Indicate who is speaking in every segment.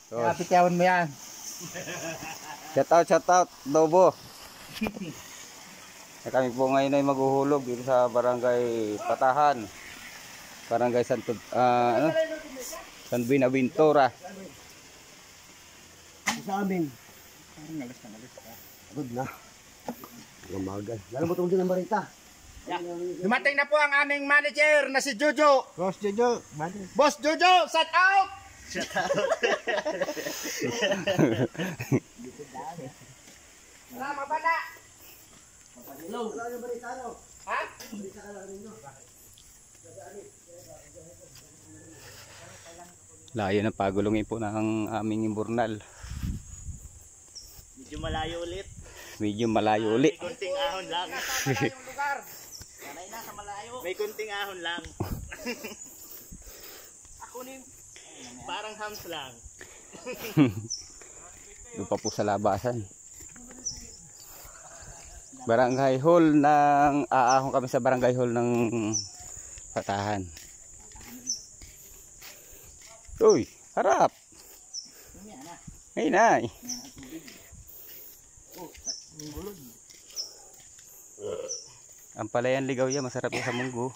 Speaker 1: Pitawan mo yan.
Speaker 2: Shout out, Dobo. Kami po ngayon ay maghuhulog dito sa Barangay Patahan. Barangay San Buenaventura.
Speaker 3: Sa amin. Good na. Umaga. Lalo mo tungkol ng barita.
Speaker 1: Dumating na po ang aming manager na si Jojo.
Speaker 3: Boss Jojo.
Speaker 1: Boss Jojo, shout out!
Speaker 4: Shout out.
Speaker 1: Salamat bata.
Speaker 3: Hello.
Speaker 1: Ha?
Speaker 2: Layo ng pagulungin po ng aming imburnal.
Speaker 4: Medyo malayo ulit.
Speaker 2: Medyo malayo ulit.
Speaker 4: May kunting ahon lang.
Speaker 1: Malayong lugar.
Speaker 4: Sanay na sa malayo. May kunting ahon lang. Ako ni parang hams lang.
Speaker 2: Doon pa po sa labasan. Barangay Hall ng aahon kami sa Barangay Hall ng Patahan. Uy, harap. Ay nay. Ang palayan ligaw yan, masarap yung sa munggo.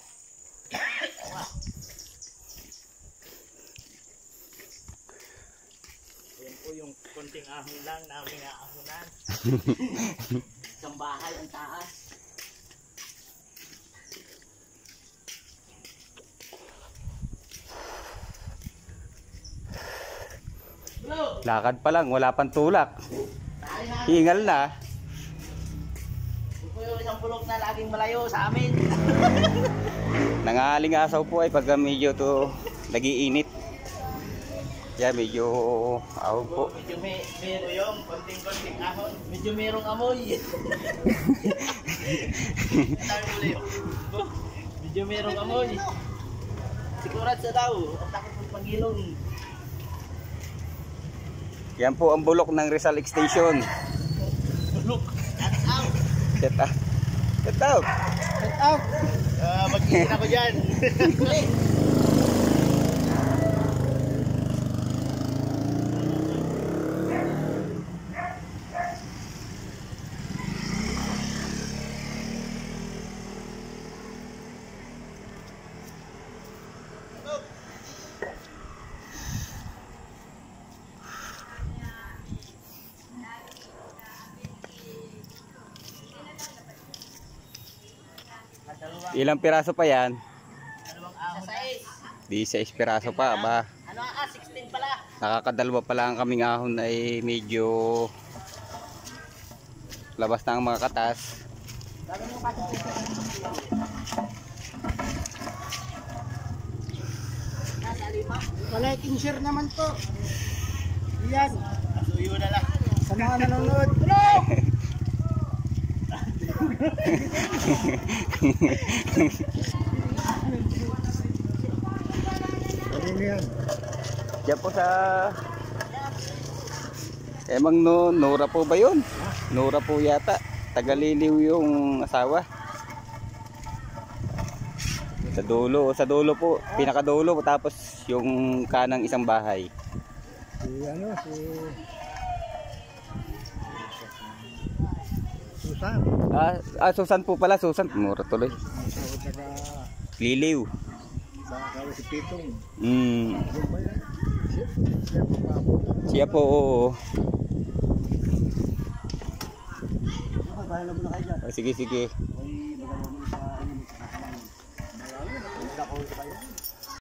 Speaker 4: Ayan po yung kunting ahon lang na aming aahonan. Isang bahay ang taas.
Speaker 2: Lakad pa lang, wala pang tulak. Hingal na.
Speaker 4: Ito yung isang bulok na laging malayo sa amin.
Speaker 2: Nangaling-asaw po ay pagka medyo to nagiinit. Yan, medyo ahon po.
Speaker 4: Medyo meron yung konting ahon. Medyo merong amoy. Medyo merong amoy. Sigurat sa daw. Ang takot ng pagilong.
Speaker 2: Yan po ang bulok ng Rizal Extension.
Speaker 4: Bulok. Shout out.
Speaker 2: Shout out. Shout out.
Speaker 4: Shout out. Mag-iin ako dyan.
Speaker 2: Ilang piraso pa yan?
Speaker 4: Dalawang ahon na.
Speaker 2: 16 piraso pa ba?
Speaker 4: Ano 16 pala.
Speaker 2: Nakakadalwa pa lang kaming ahon ay medyo labas na ang mga katas.
Speaker 1: Like and share naman po. Yan.
Speaker 4: Suyo na lang.
Speaker 1: Sa mga nanonood. Hello!
Speaker 2: Diyan po sa Emang Nora po ba yun? Nora po yata. Tagaliliw yung asawa. Sa dulo po, pinakadulo tapos yung kanang isang bahay.
Speaker 3: Susan.
Speaker 2: Susan po pala, Susan. Mura tuloy. Liliw.
Speaker 3: Kaya si Pitong.
Speaker 2: Siya po, oo.
Speaker 3: Bahala mo na kayo dyan.
Speaker 2: Sige.
Speaker 3: Ay, magalaw mo sa inyo. Magkakalang. Malalim. Magkakalang kayo.